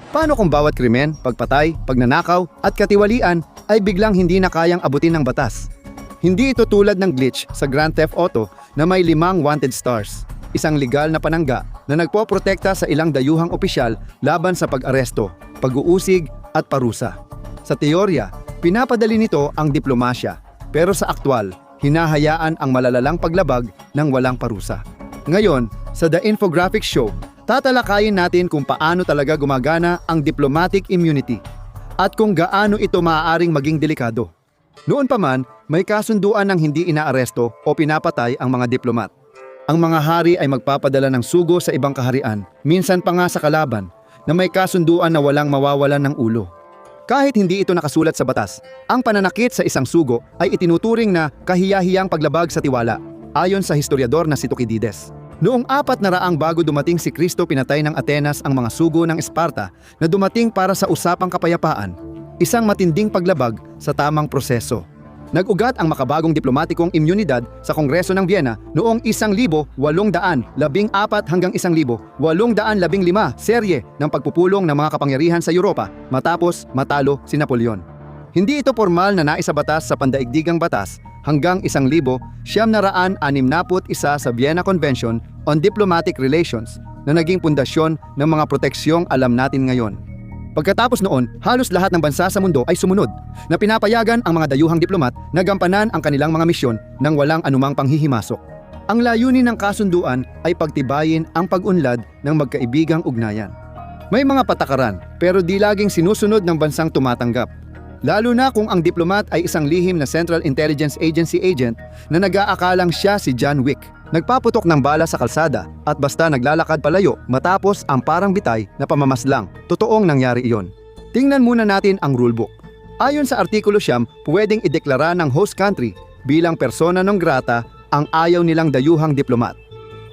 Paano kung bawat krimen, pagpatay, pagnanakaw at katiwalian ay biglang hindi na kayang abutin ng batas? Hindi ito tulad ng glitch sa Grand Theft Auto na may 5 wanted stars, isang legal na panangga na nagpoprotekta sa ilang dayuhang opisyal laban sa pag-aresto, pag-uusig at parusa. Sa teorya, pinapadali nito ang diplomasya, pero sa aktwal, hinahayaan ang malalalang paglabag ng walang parusa. Ngayon, sa The Infographics Show, tatalakayin natin kung paano talaga gumagana ang diplomatic immunity at kung gaano ito maaaring maging delikado. Noon pa man, may kasunduan ng hindi inaaresto o pinapatay ang mga diplomat. Ang mga hari ay magpapadala ng sugo sa ibang kaharian, minsan pa nga sa kalaban, na may kasunduan na walang mawawalan ng ulo. Kahit hindi ito nakasulat sa batas, ang pananakit sa isang sugo ay itinuturing na kahiya-hiyang paglabag sa tiwala, ayon sa historiador na si Thucydides. Noong 400 bago dumating si Kristo, pinatay ng Atenas ang mga sugo ng Esparta na dumating para sa usapang kapayapaan, isang matinding paglabag sa tamang proseso. Nag-ugat ang makabagong diplomatikong imyunidad sa Kongreso ng Vienna noong 1814 hanggang 1815 serye ng pagpupulong ng mga kapangyarihan sa Europa matapos matalo si Napoleon. Hindi ito formal na naisabatas sa pandaigdigang batas hanggang 1961 sa Vienna Convention on Diplomatic Relations na naging pundasyon ng mga proteksyong alam natin ngayon. Pagkatapos noon, halos lahat ng bansa sa mundo ay sumunod na pinapayagan ang mga dayuhang diplomat na gampanan ang kanilang mga misyon nang walang anumang panghihimasok. Ang layunin ng kasunduan ay pagtibayin ang pag-unlad ng magkaibigang ugnayan. May mga patakaran pero di laging sinusunod ng bansang tumatanggap. Lalo na kung ang diplomat ay isang lihim na Central Intelligence Agency agent na nag-aakalang siya si John Wick. Nagpaputok ng bala sa kalsada at basta naglalakad palayo matapos ang parang bitay na pamamaslang. Totoong nangyari iyon. Tingnan muna natin ang rulebook. Ayon sa Artikulo 9, pwedeng ideklara ng host country bilang persona non grata ang ayaw nilang dayuhang diplomat.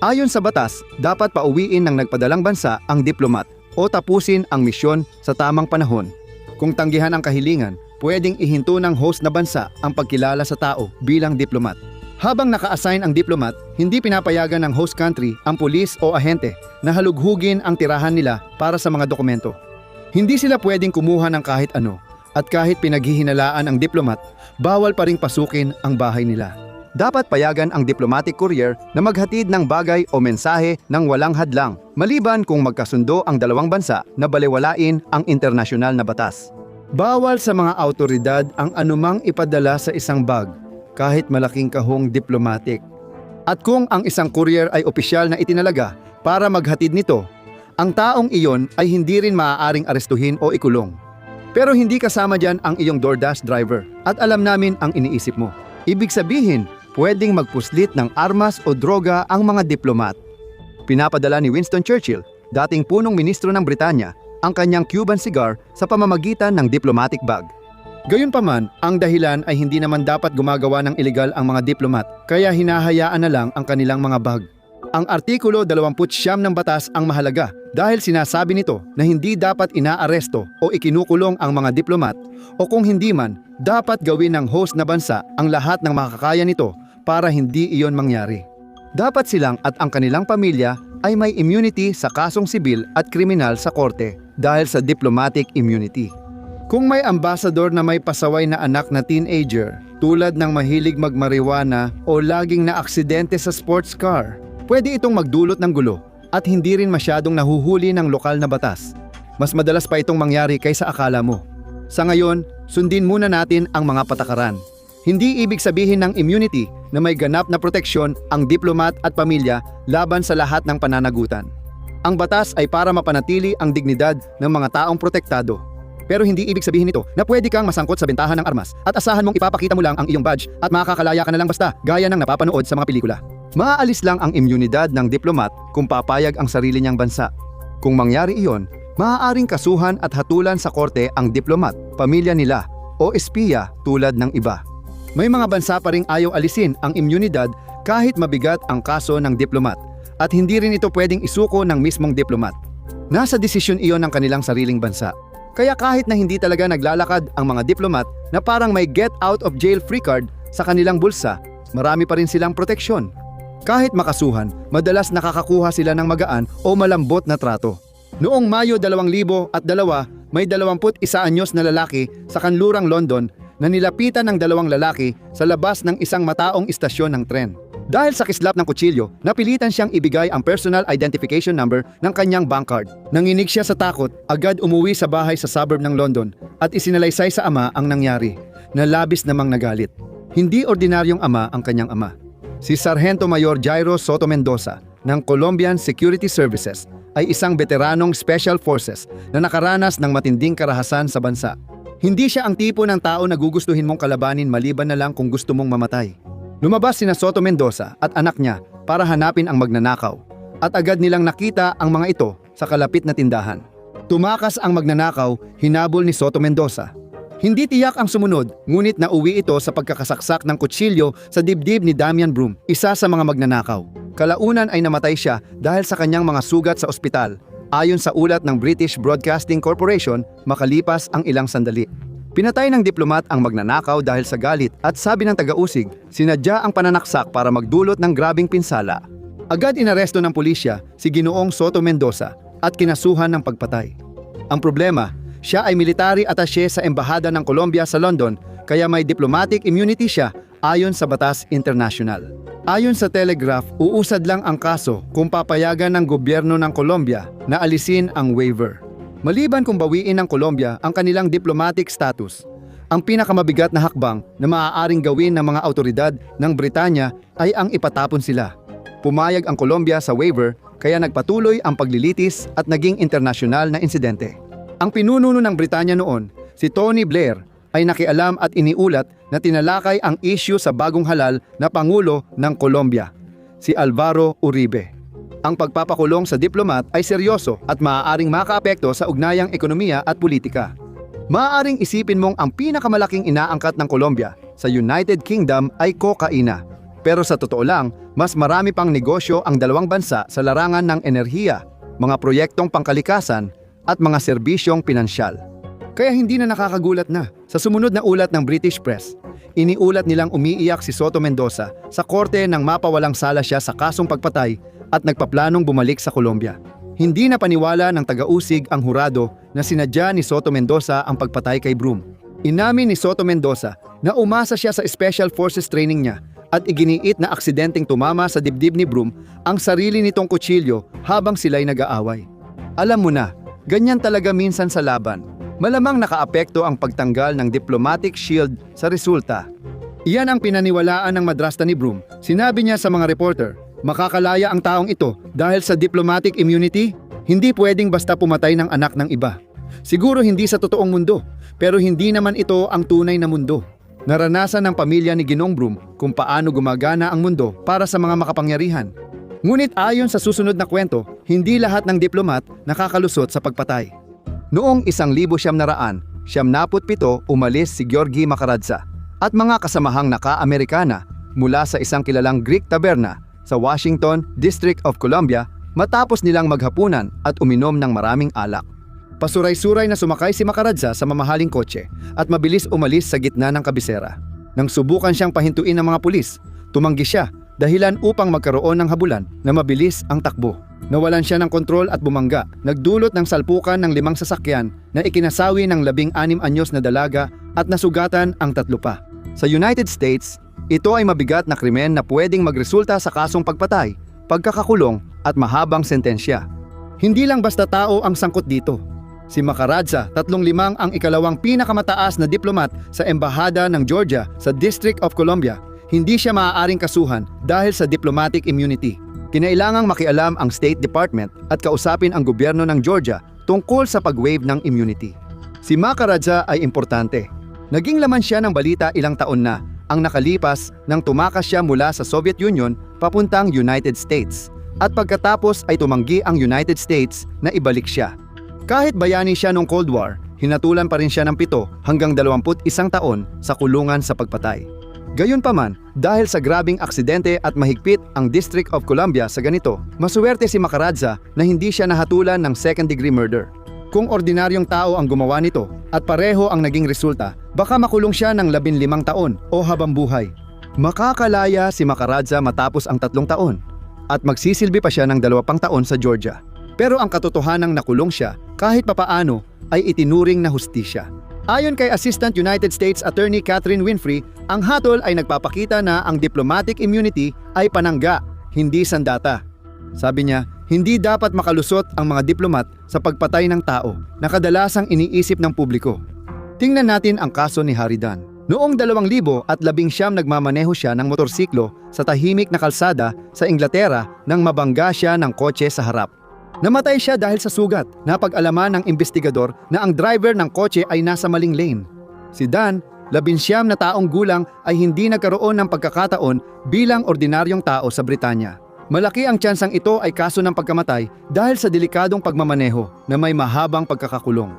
Ayon sa batas, dapat pauwiin ng nagpadalang bansa ang diplomat o tapusin ang misyon sa tamang panahon. Kung tanggihan ang kahilingan, pwedeng ihinto ng host na bansa ang pagkilala sa tao bilang diplomat. Habang naka-assign ang diplomat, hindi pinapayagan ng host country ang pulis o ahente na halughugin ang tirahan nila para sa mga dokumento. Hindi sila pwedeng kumuha ng kahit ano, at kahit pinaghihinalaan ang diplomat, bawal pa ring pasukin ang bahay nila. Dapat payagan ang diplomatic courier na maghatid ng bagay o mensahe ng walang hadlang, maliban kung magkasundo ang dalawang bansa na balewalain ang internasyonal na batas. Bawal sa mga awtoridad ang anumang ipadala sa isang bag, kahit malaking kahong diplomatic. At kung ang isang courier ay opisyal na itinalaga para maghatid nito, ang taong iyon ay hindi rin maaaring arestuhin o ikulong. Pero hindi kasama dyan ang iyong DoorDash driver at alam namin ang iniisip mo. Ibig sabihin, pwedeng magpuslit ng armas o droga ang mga diplomat. Pinapadala ni Winston Churchill, dating punong ministro ng Britanya, ang kanyang Cuban cigar sa pamamagitan ng diplomatic bag. Gayunpaman, ang dahilan ay hindi naman dapat gumagawa ng ilegal ang mga diplomat, kaya hinahayaan na lang ang kanilang mga bag. Ang Artikulo 29 ng batas ang mahalaga dahil sinasabi nito na hindi dapat inaaresto o ikinukulong ang mga diplomat o kung hindi man, dapat gawin ng host na bansa ang lahat ng makakaya nito para hindi iyon mangyari. Dapat silang at ang kanilang pamilya ay may immunity sa kasong sibil at kriminal sa korte dahil sa diplomatic immunity. Kung may ambasador na may pasaway na anak na teenager, tulad ng mahilig magmariwana o laging naaksidente sa sports car, pwede itong magdulot ng gulo at hindi rin masyadong nahuhuli ng lokal na batas. Mas madalas pa itong mangyari kaysa akala mo. Sa ngayon, sundin muna natin ang mga patakaran. Hindi ibig sabihin ng immunity na may ganap na proteksyon ang diplomat at pamilya laban sa lahat ng pananagutan. Ang batas ay para mapanatili ang dignidad ng mga taong protektado. Pero hindi ibig sabihin nito na pwede kang masangkot sa bentahan ng armas at asahan mong ipapakita mo lang ang iyong badge at makakalaya ka na lang basta gaya ng napapanood sa mga pelikula. Maaalis lang ang imyunidad ng diplomat kung papayag ang sarili niyang bansa. Kung mangyari iyon, maaaring kasuhan at hatulan sa korte ang diplomat, pamilya nila o espiya tulad ng iba. May mga bansa pa ring ayaw alisin ang imyunidad kahit mabigat ang kaso ng diplomat at hindi rin ito pwedeng isuko ng mismong diplomat. Nasa desisyon iyon ng kanilang sariling bansa. Kaya kahit na hindi talaga naglalakad ang mga diplomat na parang may get out of jail free card sa kanilang bulsa, marami pa rin silang proteksyon. Kahit makasuhan, madalas nakakakuha sila ng magaan o malambot na trato. Noong Mayo 2002, may 21 anyos na lalaki sa kanlurang London na nilapitan ng dalawang lalaki sa labas ng isang mataong istasyon ng tren. Dahil sa kislap ng kutsilyo, napilitan siyang ibigay ang personal identification number ng kanyang bank card. Nanginig siya sa takot, agad umuwi sa bahay sa suburb ng London at isinalaysay sa ama ang nangyari, na labis namang nagalit. Hindi ordinaryong ama ang kanyang ama. Si Sargento Mayor Jairo Soto Mendoza ng Colombian Security Services ay isang veteranong Special Forces na nakaranas ng matinding karahasan sa bansa. Hindi siya ang tipo ng tao na gugustuhin mong kalabanin maliban na lang kung gusto mong mamatay. Lumabas sina Soto Mendoza at anak niya para hanapin ang magnanakaw at agad nilang nakita ang mga ito sa kalapit na tindahan. Tumakas ang magnanakaw, hinabol ni Soto Mendoza. Hindi tiyak ang sumunod, ngunit nauwi ito sa pagkakasaksak ng kutsilyo sa dibdib ni Damian Broom, isa sa mga magnanakaw. Kalaunan ay namatay siya dahil sa kanyang mga sugat sa ospital, ayon sa ulat ng British Broadcasting Corporation makalipas ang ilang sandali. Pinatay ng diplomat ang magnanakaw dahil sa galit at sabi ng taga-usig, sinadya ang pananaksak para magdulot ng grabing pinsala. Agad inaresto ng pulisya si Ginoong Soto Mendoza at kinasuhan ng pagpatay. Ang problema, siya ay military attaché sa Embahada ng Colombia sa London kaya may diplomatic immunity siya ayon sa batas internasyonal. Ayon sa Telegraph, uusad lang ang kaso kung papayagan ng gobyerno ng Colombia na alisin ang waiver. Maliban kung bawiin ng Colombia ang kanilang diplomatic status, ang pinakamabigat na hakbang na maaaring gawin ng mga autoridad ng Britanya ay ang ipatapon sila. Pumayag ang Colombia sa waiver kaya nagpatuloy ang paglilitis at naging internasyonal na insidente. Ang pinununo ng Britanya noon, si Tony Blair, ay nakialam at iniulat na tinalakay ang issue sa bagong halal na Pangulo ng Colombia, si Alvaro Uribe. Ang pagpapakulong sa diplomat ay seryoso at maaaring makaapekto sa ugnayang ekonomiya at politika. Maaaring isipin mong ang pinakamalaking inaangkat ng Colombia sa United Kingdom ay kokaina. Pero sa totoo lang, mas marami pang negosyo ang dalawang bansa sa larangan ng enerhiya, mga proyektong pangkalikasan at mga serbisyong pinansyal. Kaya hindi na nakakagulat na, sa sumunod na ulat ng British press, iniulat nilang umiiyak si Soto Mendoza sa korte nang mapawalang sala siya sa kasong pagpatay at nagpaplanong bumalik sa Colombia. Hindi na paniwala ng taga-usig ang hurado na sinadya ni Soto Mendoza ang pagpatay kay Broom. Inamin ni Soto Mendoza na umasa siya sa Special Forces training niya at iginiit na aksidenteng tumama sa dibdib ni Broom ang sarili nitong kutsilyo habang sila'y nag-aaway. Alam mo na, ganyan talaga minsan sa laban. Malamang nakaapekto ang pagtanggal ng diplomatic shield sa resulta. Iyan ang pinaniwalaan ng madrasta ni Broom. Sinabi niya sa mga reporter, makakalaya ang taong ito dahil sa diplomatic immunity, hindi pwedeng basta pumatay ng anak ng iba. Siguro hindi sa totoong mundo, pero hindi naman ito ang tunay na mundo. Naranasan ng pamilya ni Ginong Broom kung paano gumagana ang mundo para sa mga makapangyarihan. Ngunit ayon sa susunod na kwento, hindi lahat ng diplomat nakakalusot sa pagpatay. Noong 1977, umalis si Georgie Macaradza at mga kasamahang naka-Amerikana mula sa isang kilalang Greek taberna sa Washington, District of Columbia matapos nilang maghapunan at uminom ng maraming alak. Pasuray-suray na sumakay si Macaradza sa mamahaling kotse at mabilis umalis sa gitna ng kabisera. Nang subukan siyang pahintuin ng mga pulis, tumanggi siya dahilan upang magkaroon ng habulan na mabilis ang takbo. Nawalan siya ng kontrol at bumangga, nagdulot ng salpukan ng 5 sasakyan na ikinasawi ng 16 anyos na dalaga at nasugatan ang 3 pa. Sa United States, ito ay mabigat na krimen na pwedeng magresulta sa kasong pagpatay, pagkakakulong at mahabang sentensya. Hindi lang basta tao ang sangkot dito. Si Macaradza, 35 ang ikalawang pinakamataas na diplomat sa Embahada ng Georgia sa District of Columbia. Hindi siya maaaring kasuhan dahil sa diplomatic immunity. Kinailangang makialam ang State Department at kausapin ang gobyerno ng Georgia tungkol sa pag-waive ng immunity. Si Macaradza ay importante. Naging laman siya ng balita ilang taon na ang nakalipas nang tumakas siya mula sa Soviet Union papuntang United States. At pagkatapos ay tumanggi ang United States na ibalik siya. Kahit bayani siya noong Cold War, hinatulan pa rin siya ng 7 hanggang 21 taon sa kulungan sa pagpatay. Gayunpaman, dahil sa grabing aksidente at mahigpit ang District of Columbia sa ganito, masuwerte si Macaradza na hindi siya nahatulan ng second-degree murder. Kung ordinaryong tao ang gumawa nito at pareho ang naging resulta, baka makulong siya ng 15 taon o habang buhay. Makakalaya si Macaradza matapos ang 3 taon at magsisilbi pa siya ng 2 taon sa Georgia. Pero ang katotohanang nakulong siya kahit papaano ay itinuring na hustisya. Ayon kay Assistant United States Attorney Catherine Winfrey, ang hatol ay nagpapakita na ang diplomatic immunity ay panangga, hindi sandata. Sabi niya, hindi dapat makalusot ang mga diplomat sa pagpatay ng tao na kadalasang iniisip ng publiko. Tingnan natin ang kaso ni Harry Dunn. Noong 2019 nagmamaneho siya ng motorsiklo sa tahimik na kalsada sa Inglaterra nang mabangga siya ng kotse sa harap. Namatay siya dahil sa sugat. Napag-alaman ng investigador na ang driver ng kotse ay nasa maling lane. Si Dunn, 19 na taong gulang, ay hindi nagkaroon ng pagkakataon bilang ordinaryong tao sa Britanya. Malaki ang tsansang ito ay kaso ng pagkamatay dahil sa delikadong pagmamaneho na may mahabang pagkakakulong.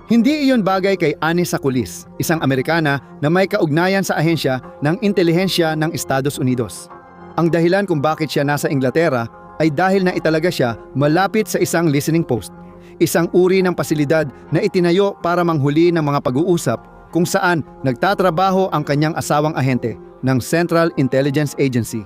Hindi iyon bagay kay Annie Sakulis, isang Amerikana na may kaugnayan sa ahensya ng intelihensya ng Estados Unidos. Ang dahilan kung bakit siya nasa Inglaterra ay dahil na italaga siya malapit sa isang listening post, isang uri ng pasilidad na itinayo para manghuli ng mga pag-uusap kung saan nagtatrabaho ang kanyang asawang ahente ng Central Intelligence Agency.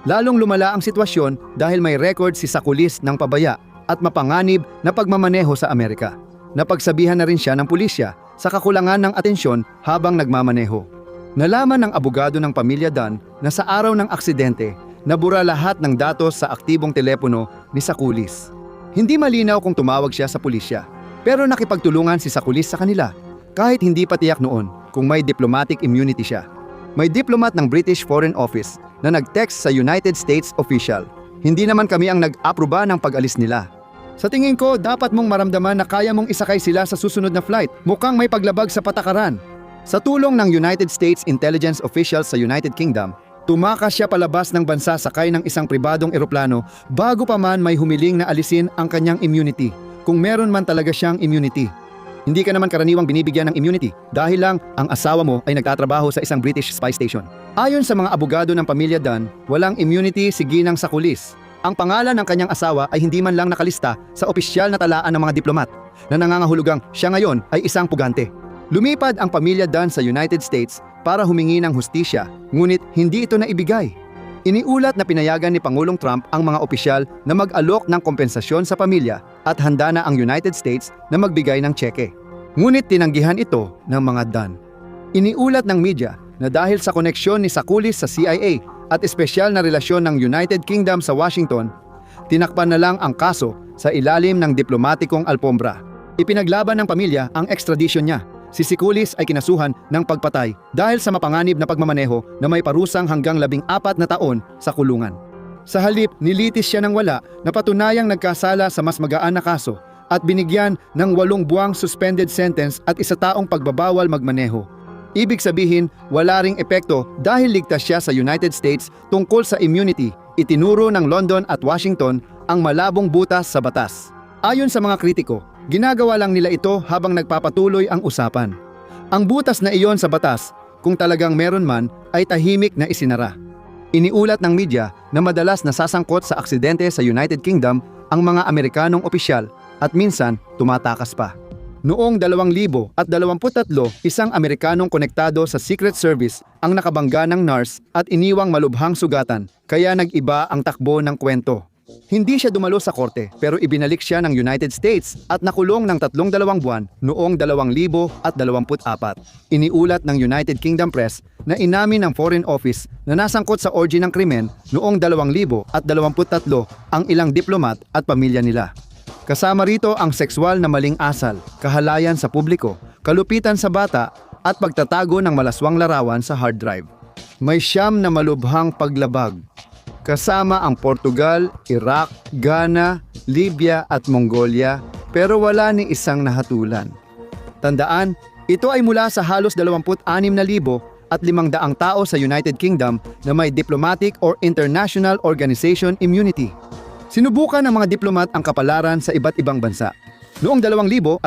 Lalong lumala ang sitwasyon dahil may record si Sakulis ng pabaya at mapanganib na pagmamaneho sa Amerika. Napagsabihan na rin siya ng pulisya sa kakulangan ng atensyon habang nagmamaneho. Nalaman ng abogado ng pamilya Dunn na sa araw ng aksidente, nabura lahat ng datos sa aktibong telepono ni Sakulis. Hindi malinaw kung tumawag siya sa pulisya, pero nakipagtulungan si Sakulis sa kanila kahit hindi pa tiyak noon kung may diplomatic immunity siya. May diplomat ng British Foreign Office na nag-text sa United States official. Hindi naman kami ang nag-aproba ng pag-alis nila. Sa tingin ko, dapat mong maramdaman na kaya mong isakay sila sa susunod na flight. Mukhang may paglabag sa patakaran. Sa tulong ng United States intelligence officials sa United Kingdom, tumakas siya palabas ng bansa sakay ng isang pribadong eroplano bago pa man may humiling na alisin ang kanyang immunity, kung meron man talaga siyang immunity. Hindi ka naman karaniwang binibigyan ng immunity dahil lang ang asawa mo ay nagtatrabaho sa isang British spy station. Ayon sa mga abogado ng pamilya Dunn, walang immunity si Ginang Sakulis. Ang pangalan ng kanyang asawa ay hindi man lang nakalista sa opisyal na talaan ng mga diplomat na nangangahulugang siya ngayon ay isang pugante. Lumipad ang pamilya Dunn sa United States para humingi ng hustisya, ngunit hindi ito naibigay. Iniulat na pinayagan ni Pangulong Trump ang mga opisyal na mag-alok ng kompensasyon sa pamilya at handa na ang United States na magbigay ng tseke. Ngunit tinanggihan ito ng mga Dunn. Iniulat ng media na dahil sa koneksyon ni Sakulis sa CIA at espesyal na relasyon ng United Kingdom sa Washington, tinakpan na lang ang kaso sa ilalim ng diplomatikong alpombra. Ipinaglaban ng pamilya ang extradition niya. Si Sakulis ay kinasuhan ng pagpatay dahil sa mapanganib na pagmamaneho na may parusang hanggang 14 na taon sa kulungan. Sa halip, nilitis siya ng wala na patunayang nagkasala sa mas magaan na kaso at binigyan ng 8 buwang suspended sentence at 1 taong pagbabawal magmaneho. Ibig sabihin, wala ring epekto dahil ligtas siya sa United States tungkol sa immunity. Itinuro ng London at Washington ang malabong butas sa batas. Ayon sa mga kritiko, ginagawa lang nila ito habang nagpapatuloy ang usapan. Ang butas na iyon sa batas, kung talagang meron man, ay tahimik na isinara. Iniulat ng media na madalas nasasangkot sa aksidente sa United Kingdom ang mga Amerikanong opisyal at minsan tumatakas pa. Noong 2023, isang Amerikanong konektado sa Secret Service ang nakabangga ng NARS at iniwang malubhang sugatan, kaya nag-iba ang takbo ng kwento. Hindi siya dumalo sa korte pero ibinalik siya ng United States at nakulong ng 32 buwan noong 2024. Iniulat ng United Kingdom Press na inamin ng Foreign Office na nasangkot sa orgy ng krimen noong 2023 ang ilang diplomat at pamilya nila. Kasama rito ang sexual na maling asal, kahalayan sa publiko, kalupitan sa bata at pagtatago ng malaswang larawan sa hard drive. May 9 na malubhang paglabag, kasama ang Portugal, Iraq, Ghana, Libya at Mongolia, pero wala ni isang nahatulan. Tandaan, ito ay mula sa halos 26,000 at 500 tao sa United Kingdom na may diplomatic or international organization immunity. Sinubukan ng mga diplomat ang kapalaran sa iba't ibang bansa. Noong 2025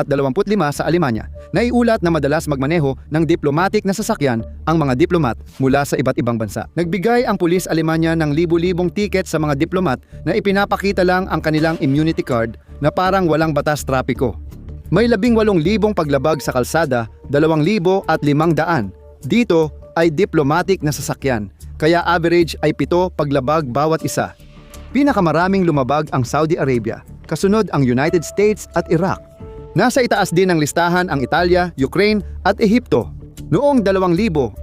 sa Alemanya, naiulat na madalas magmaneho ng diplomatic na sasakyan ang mga diplomat mula sa iba't ibang bansa. Nagbigay ang pulis Alemanya ng libu-libong tiket sa mga diplomat na ipinapakita lang ang kanilang immunity card na parang walang batas trapiko. May 18,000 paglabag sa kalsada, 2,500. Dito ay diplomatic na sasakyan, kaya average ay 7 paglabag bawat isa. Pinakamaraming lumabag ang Saudi Arabia, kasunod ang United States at Iraq. Nasa itaas din ng listahan ang Italia, Ukraine at Ehipto. Noong 2023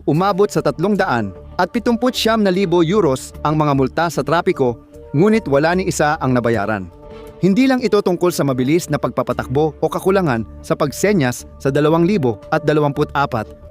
umabot sa 300 at 79,000 euros ang mga multa sa trapiko, ngunit wala ni isa ang nabayaran. Hindi lang ito tungkol sa mabilis na pagpapatakbo o kakulangan sa pagsenyas sa 2024.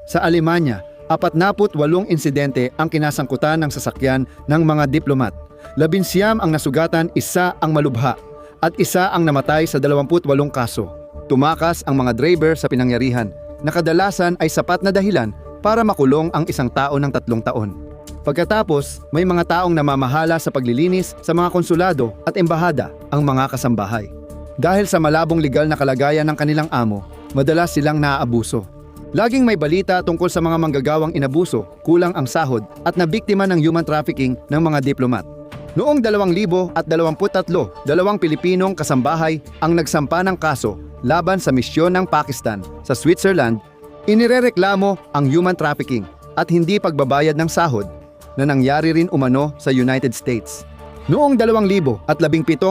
Sa Alemanya, 48 insidente ang kinasangkutan ng sasakyan ng mga diplomat. 19 ang nasugatan, isa ang malubha, at isa ang namatay sa 28 kaso. Tumakas ang mga driver sa pinangyarihan na kadalasan ay sapat na dahilan para makulong ang isang tao ng 3 taon. Pagkatapos, may mga taong namamahala sa paglilinis sa mga konsulado at embahada, ang mga kasambahay. Dahil sa malabong legal na kalagayan ng kanilang amo, madalas silang naaabuso. Laging may balita tungkol sa mga manggagawang inabuso, kulang ang sahod at nabiktima ng human trafficking ng mga diplomat. Noong 2023, 2 Pilipinong kasambahay ang nagsampa ng kaso laban sa misyon ng Pakistan sa Switzerland. Inirereklamo ang human trafficking at hindi pagbabayad ng sahod na nangyari rin umano sa United States. Noong 2017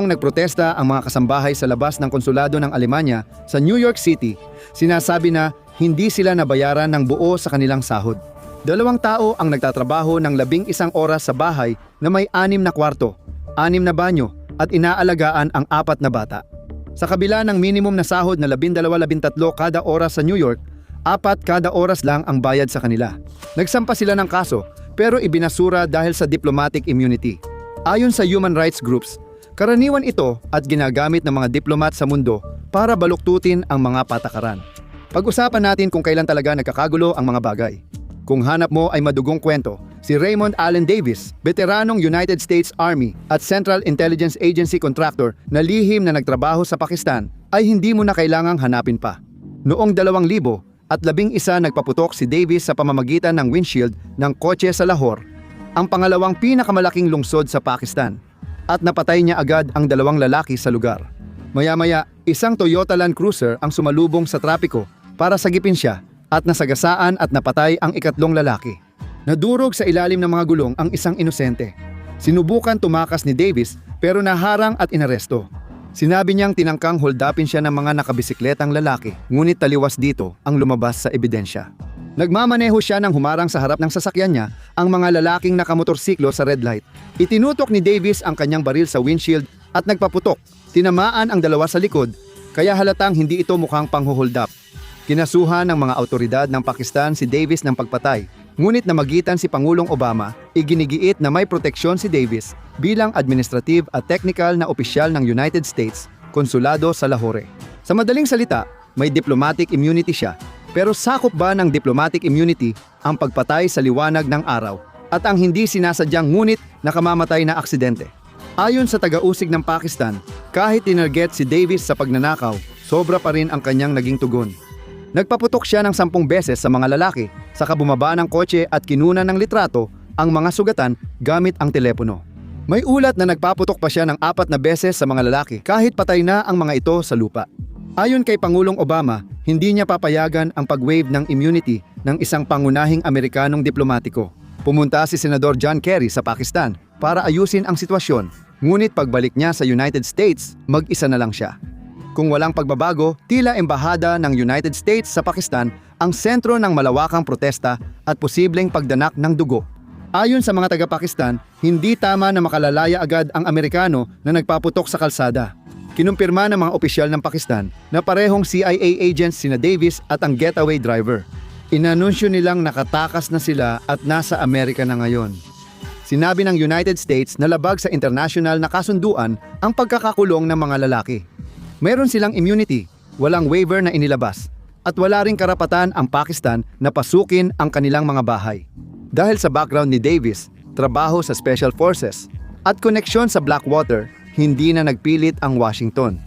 nagprotesta ang mga kasambahay sa labas ng konsulado ng Alemanya sa New York City. Sinasabi na hindi sila nabayaran ng buo sa kanilang sahod. 2 tao ang nagtatrabaho ng 11 oras sa bahay na may 6 na kwarto, 6 na banyo at inaalagaan ang 4 na bata. Sa kabila ng minimum na sahod na 12-13 kada oras sa New York, 4 kada oras lang ang bayad sa kanila. Nagsampa sila ng kaso pero ibinasura dahil sa diplomatic immunity. Ayon sa human rights groups, karaniwan ito at ginagamit ng mga diplomat sa mundo para baluktutin ang mga patakaran. Pag-usapan natin kung kailan talaga nagkakagulo ang mga bagay. Kung hanap mo ay madugong kwento, si Raymond Allen Davis, veteranong United States Army at Central Intelligence Agency contractor na lihim na nagtrabaho sa Pakistan, ay hindi mo na kailangang hanapin pa. Noong 2011 nagpaputok si Davis sa pamamagitan ng windshield ng kotse sa Lahore, ang pangalawang pinakamalaking lungsod sa Pakistan, at napatay niya agad ang 2 lalaki sa lugar. Maya-maya, isang Toyota Land Cruiser ang sumalubong sa trapiko para sagipin siya at nasagasaan at napatay ang 3 lalaki. Nadurog sa ilalim ng mga gulong ang isang inosente. Sinubukan tumakas ni Davis pero naharang at inaresto. Sinabi niyang tinangkang holdapin siya ng mga nakabisikletang lalaki, ngunit taliwas dito ang lumabas sa ebidensya. Nagmamaneho siya nang humarang sa harap ng sasakyan niya ang mga lalaking nakamotorsiklo sa red light. Itinutok ni Davis ang kanyang baril sa windshield at nagpaputok. Tinamaan ang 2 sa likod, kaya halatang hindi ito mukhang panghuhold up. Kinasuhan ng mga autoridad ng Pakistan si Davis ng pagpatay, ngunit namagitan si Pangulong Obama, iginigiit na may proteksyon si Davis bilang administrative at technical na opisyal ng United States Konsulado sa Lahore. Sa madaling salita, may diplomatic immunity siya, pero sakop ba ng diplomatic immunity ang pagpatay sa liwanag ng araw at ang hindi sinasadyang ngunit nakamamatay na aksidente? Ayon sa taga-usig ng Pakistan, kahit tinarget si Davis sa pagnanakaw, sobra pa rin ang kanyang naging tugon. Nagpaputok siya ng 10 beses sa mga lalaki, saka bumaba ng kotse at kinunan ng litrato ang mga sugatan gamit ang telepono. May ulat na nagpaputok pa siya ng 4 na beses sa mga lalaki kahit patay na ang mga ito sa lupa. Ayon kay Pangulong Obama, hindi niya papayagan ang pag-waive ng immunity ng isang pangunahing Amerikanong diplomatiko. Pumunta si Senador John Kerry sa Pakistan para ayusin ang sitwasyon, ngunit pagbalik niya sa United States, mag-isa na lang siya. Kung walang pagbabago, tila embahada ng United States sa Pakistan ang sentro ng malawakang protesta at posibleng pagdanak ng dugo. Ayon sa mga taga-Pakistan, hindi tama na makalalaya agad ang Amerikano na nagpaputok sa kalsada. Kinumpirma ng mga opisyal ng Pakistan na parehong CIA agents sina Davis at ang getaway driver. Inanunsyo nilang nakatakas na sila at nasa Amerika na ngayon. Sinabi ng United States na labag sa international na kasunduan ang pagkakakulong ng mga lalaki. Meron silang immunity, walang waiver na inilabas, at wala ring karapatan ang Pakistan na pasukin ang kanilang mga bahay. Dahil sa background ni Davis, trabaho sa Special Forces, at koneksyon sa Blackwater, hindi na nagpilit ang Washington.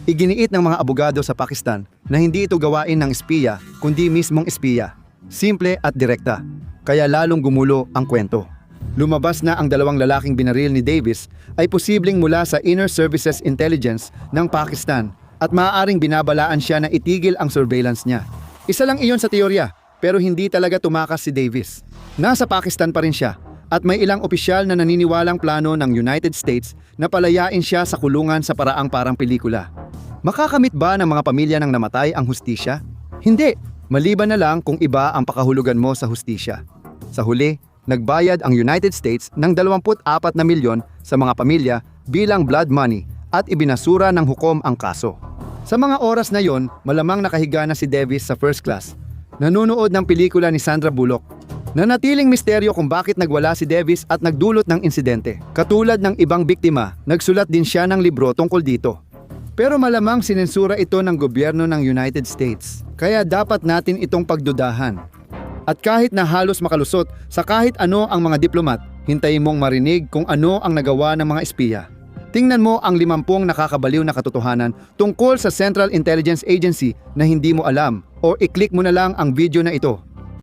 Iginiit ng mga abogado sa Pakistan na hindi ito gawain ng espiya, kundi mismong espiya. Simple at direkta, kaya lalong gumulo ang kwento. Lumabas na ang 2 lalaking binaril ni Davis ay posibleng mula sa Inner Services Intelligence ng Pakistan at maaaring binabalaan siya na itigil ang surveillance niya. Isa lang iyon sa teorya, pero hindi talaga tumakas si Davis. Nasa Pakistan pa rin siya At may ilang opisyal na naniniwalang plano ng United States na palayain siya sa kulungan sa paraang parang pelikula. Makakamit ba ng mga pamilya ng namatay ang hustisya? Hindi, maliban na lang kung iba ang pakahulugan mo sa hustisya. Sa huli, nagbayad ang United States ng 24 na milyon sa mga pamilya bilang blood money at ibinasura ng hukom ang kaso. Sa mga oras na yon, malamang nakahiga na si Davis sa first class, nanonood ng pelikula ni Sandra Bullock. Nanatiling misteryo kung bakit nagwala si Davis at nagdulot ng insidente. Katulad ng ibang biktima, nagsulat din siya ng libro tungkol dito. Pero malamang sinensura ito ng gobyerno ng United States, kaya dapat natin itong pagdudahan. At kahit na halos makalusot sa kahit ano ang mga diplomat, hintayin mong marinig kung ano ang nagawa ng mga espiya. Tingnan mo ang 50 nakakabaliw na katotohanan tungkol sa Central Intelligence Agency na hindi mo alam o i-click mo na lang ang video na ito.